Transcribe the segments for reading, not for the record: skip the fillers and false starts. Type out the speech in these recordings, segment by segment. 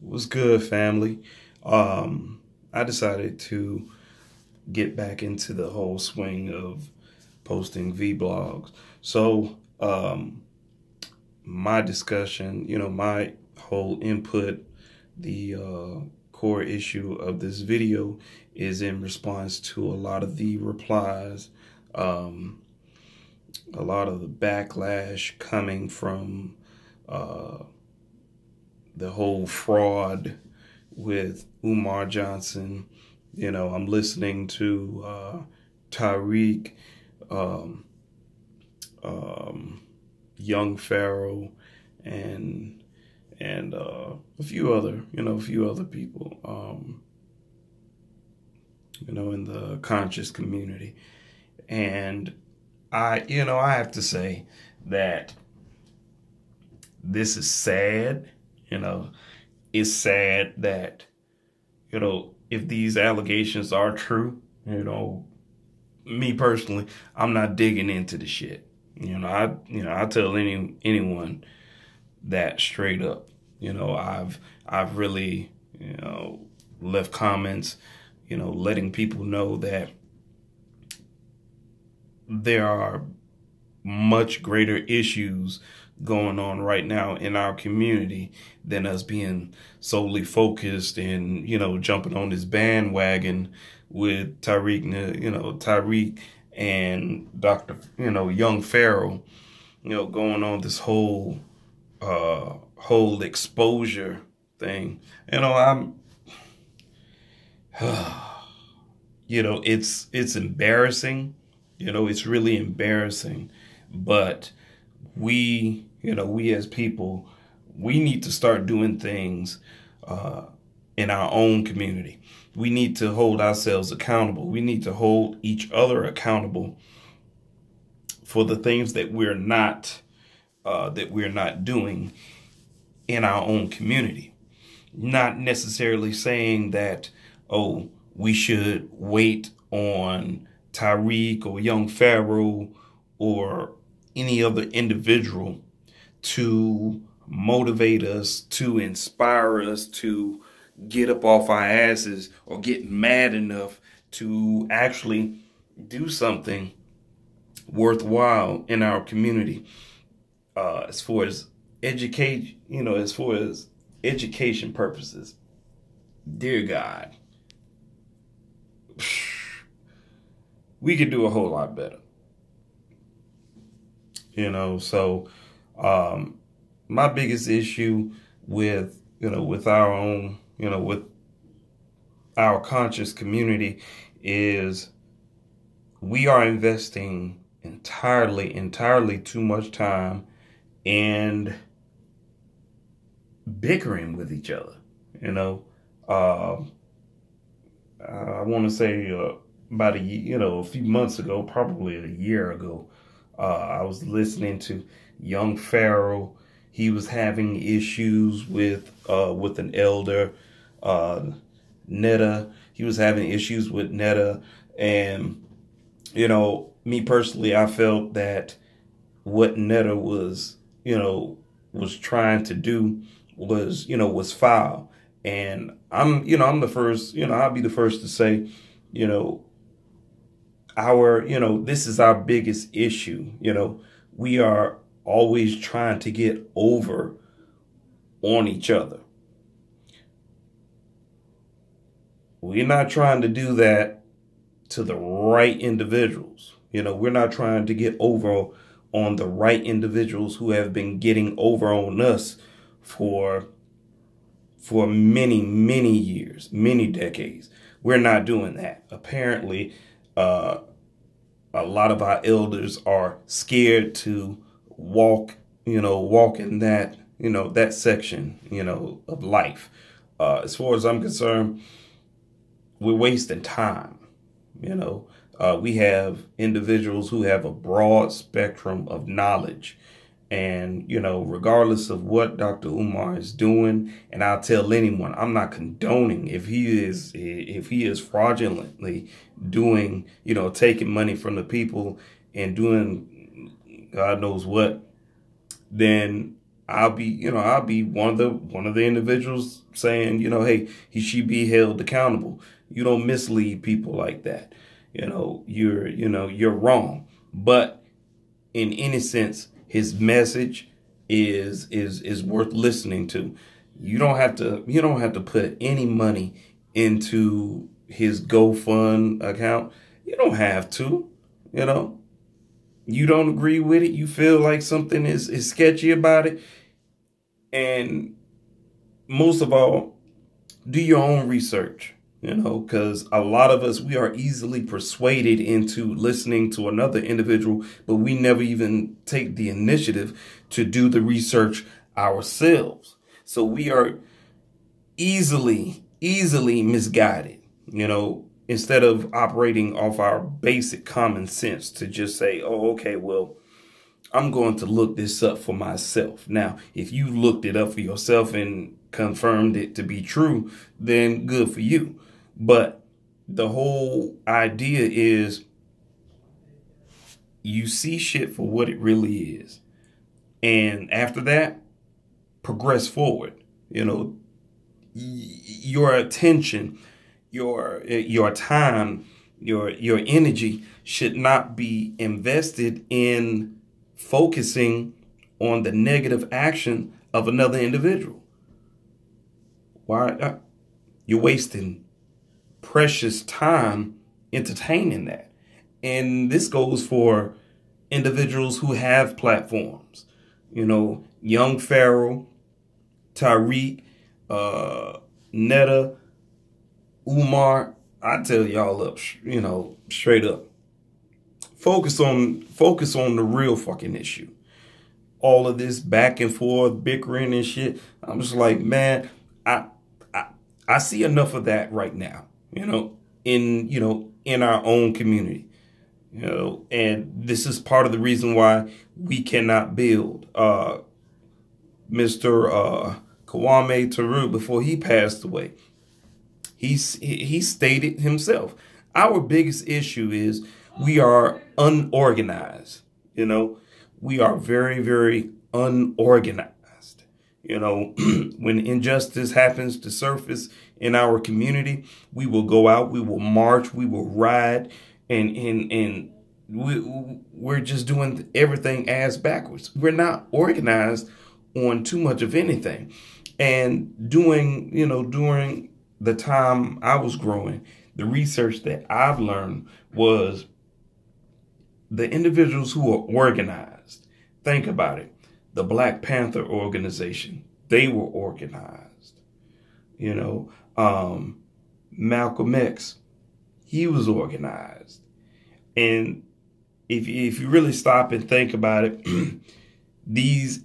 What's good, family? I decided to get back into the whole swing of posting vlogs. So, my discussion, my whole input, the core issue of this video is in response to a lot of the replies, a lot of the backlash coming from the whole fraud with Umar Johnson. I'm listening to Tariq, um, young pharaoh, and a few other people, in the conscious community. And I have to say that this is sad. It's sad that, if these allegations are true, me personally, I'm not digging into the shit. I tell anyone that straight up. I've really, left comments, letting people know that there are much greater issues going on right now in our community than us being solely focused and, jumping on this bandwagon with Tariq and Dr. young pharaoh, going on this whole exposure thing. It's embarrassing. It's really embarrassing, but we as people, we need to start doing things in our own community. We need to hold ourselves accountable. We need to hold each other accountable for the things that we're not doing in our own community. Not necessarily saying that, oh, we should wait on Tariq or young pharaoh or any other individual to motivate us, to inspire us, to get up off our asses or get mad enough to actually do something worthwhile in our community. As far as education purposes, dear God, we could do a whole lot better. So my biggest issue with our own, with our conscious community is we are investing entirely too much time and bickering with each other. I want to say about a few months ago, probably a year ago, I was listening to young pharaoh. He was having issues with an elder, Netta. He was having issues with Netta, and me personally, I felt that what Netta was trying to do was foul. And I'm the first, I'll be the first to say, this is our biggest issue. We are always trying to get over on each other. We're not trying to do that to the right individuals. We're not trying to get over on the right individuals who have been getting over on us for many years, many decades. We're not doing that. Apparently, a lot of our elders are scared to walk in that, that section, of life. As far as I'm concerned, we're wasting time. We have individuals who have a broad spectrum of knowledge. And, regardless of what Dr. Umar is doing, and I'll tell anyone, I'm not condoning if he is fraudulently doing, taking money from the people and doing God knows what, then I'll be one of the individuals saying, hey, he should be held accountable. You don't mislead people like that. You're wrong. But in any sense, his message is worth listening to. You don't have to put any money into his GoFund account. You don't have to, You don't agree with it. You feel like something is sketchy about it. And most of all, do your own research, because a lot of us, we are easily persuaded into listening to another individual, but we never even take the initiative to do the research ourselves. So we are easily misguided, instead of operating off our basic common sense to just say, oh, okay, well, I'm going to look this up for myself. Now, if you looked it up for yourself and confirmed it to be true, then good for you. But the whole idea is you see shit for what it really is. And after that, progress forward. Your attention, your time, your energy should not be invested in focusing on the negative action of another individual. Why? You're wasting precious time entertaining that. And this goes for individuals who have platforms. Young Pharaoh, Tariq, Netta, Umar. I tell y'all up, straight up. Focus on the real fucking issue. All of this back and forth, bickering and shit. I'm just like, man, I see enough of that right now, in our own community, and this is part of the reason why we cannot build. Mr. Kwame Tariq, before he passed away, he stated himself, our biggest issue is we are unorganized. We are very, very unorganized. When injustice happens to surface in our community, we will go out, we will march, we will ride, and we're just doing everything ass backwards. We're not organized on too much of anything. And during the time I was growing, the research that I've learned was the individuals who are organized. Think about it. The Black Panther organization, they were organized. Malcolm X, he was organized. And if you really stop and think about it, these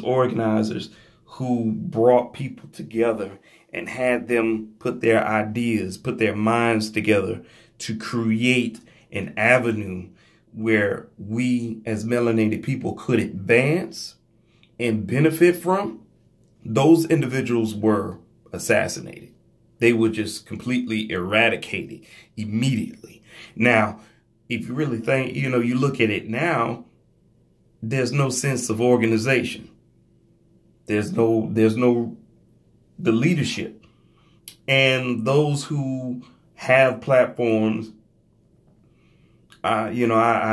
organizers who brought people together and had them put their ideas, put their minds together to create an avenue where we as melanated people could advance and benefit from, those individuals were assassinated. They were just completely eradicated immediately. Now, if you really think, you look at it now, there's no sense of organization. There's no the leadership. And those who have platforms, I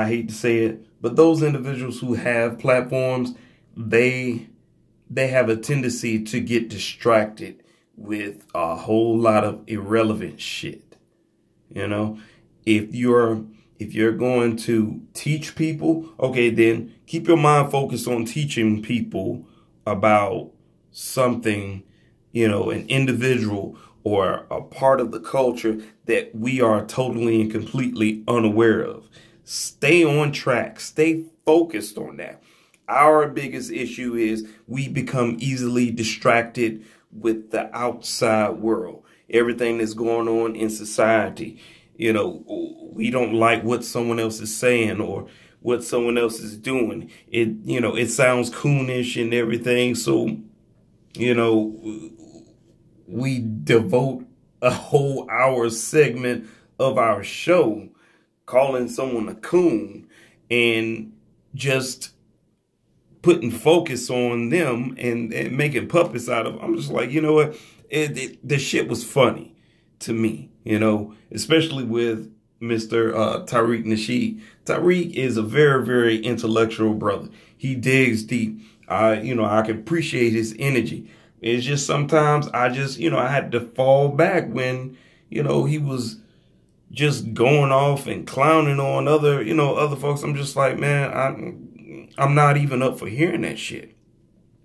hate to say it, but those individuals who have platforms, they have a tendency to get distracted with a whole lot of irrelevant shit. If you're going to teach people, okay, then keep your mind focused on teaching people about something, an individual or a part of the culture that we are totally and completely unaware of. Stay on track. Stay focused on that. Our biggest issue is we become easily distracted with the outside world, everything that's going on in society. We don't like what someone else is saying or what someone else is doing. It sounds coonish and everything. So, we devote a whole hour segment of our show calling someone a coon. And just putting focus on them and making puppets out of them. I'm just like, you know what? The shit was funny to me, you know, especially with Mr. Tariq Nasheed. Tariq is a very, very intellectual brother. He digs deep. You know, I can appreciate his energy. It's just sometimes I just, you know, I had to fall back when, you know, he was just going off and clowning on other, you know, other folks. I'm just like, man, I'm not even up for hearing that shit.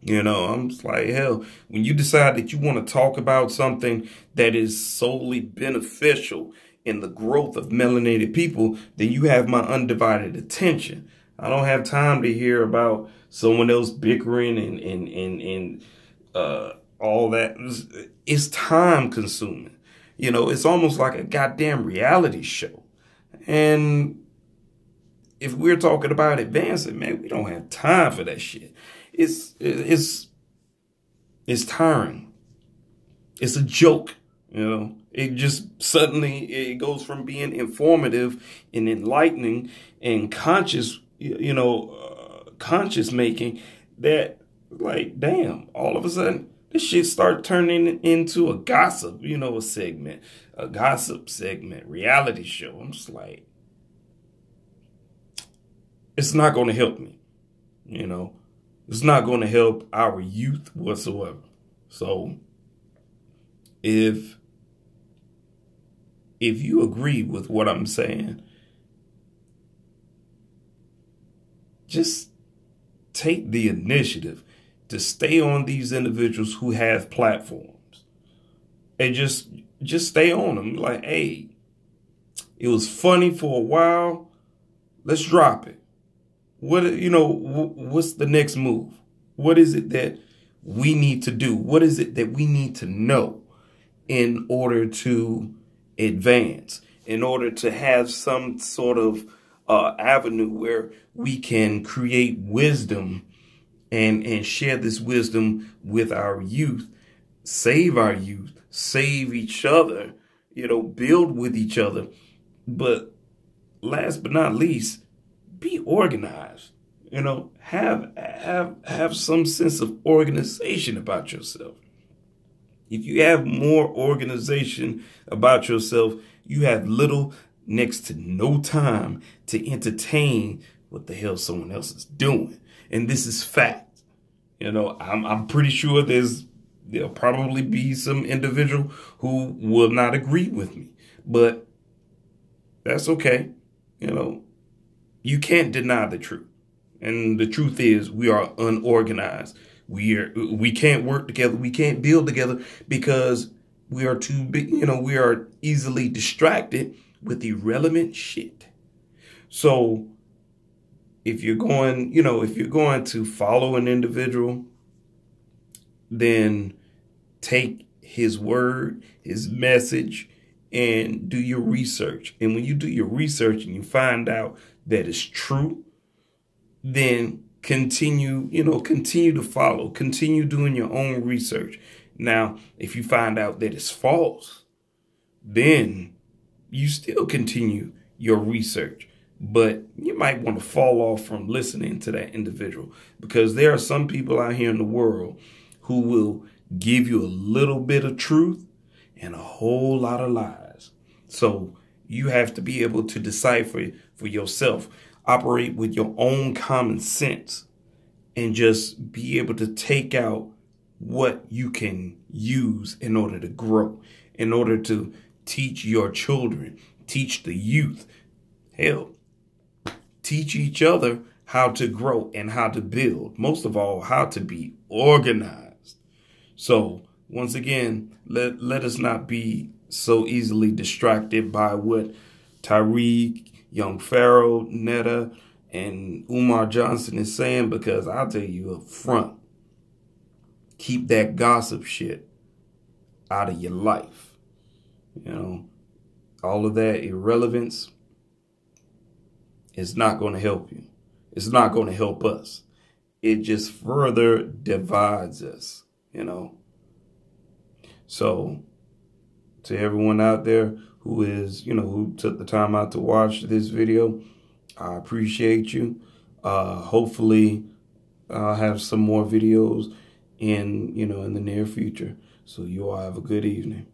You know, I'm just like, hell, when you decide that you want to talk about something that is solely beneficial in the growth of melanated people, then you have my undivided attention. I don't have time to hear about someone else bickering and all that. It's time consuming. You know, it's almost like a goddamn reality show. And if we're talking about advancing, man, we don't have time for that shit. It's tiring. It's a joke, you know. It just suddenly it goes from being informative and enlightening and conscious, you know, conscious making that, like, damn, all of a sudden this shit start turning into a gossip, you know, a gossip segment, reality show. I'm just like, it's not going to help me, you know. It's not going to help our youth whatsoever. So if you agree with what I'm saying, just take the initiative to stay on these individuals who have platforms and just stay on them. Like, hey, it was funny for a while. Let's drop it. What, you know, what's the next move? What is it that we need to do? What is it that we need to know in order to advance, in order to have some sort of avenue where we can create wisdom and share this wisdom with our youth, save our youth, save each other, you know, build with each other. But last but not least, be organized, you know, have some sense of organization about yourself. If you have more organization about yourself, you have little, next to no time to entertain what the hell someone else is doing. And this is fact. You know, I'm pretty sure there'll probably be some individual who will not agree with me, but that's okay. You know, you can't deny the truth. And the truth is we are unorganized. We can't work together. We can't build together because we are too big. You know, we are easily distracted with irrelevant shit. So if you're going, you know, if you're going to follow an individual, then take his word, his message, and do your research. And when you do your research and you find out that it's true, then continue to follow, continue doing your own research. Now, if you find out that it's false, then you still continue your research. But you might want to fall off from listening to that individual, because there are some people out here in the world who will give you a little bit of truth and a whole lot of lies. So you have to be able to decipher for yourself, operate with your own common sense, and just be able to take out what you can use in order to grow, in order to teach your children, teach the youth, hell, teach each other how to grow and how to build. Most of all, how to be organized. So once again, let us not be so easily distracted by what Tariq, Young Pharaoh, Netta, and Umar Johnson is saying, because I'll tell you up front, keep that gossip shit out of your life. You know, all of that irrelevance is not going to help you. It's not going to help us. It just further divides us, you know. So to everyone out there who is, you know, who took the time out to watch this video, I appreciate you. Hopefully, I'll have some more videos in the near future. So you all have a good evening.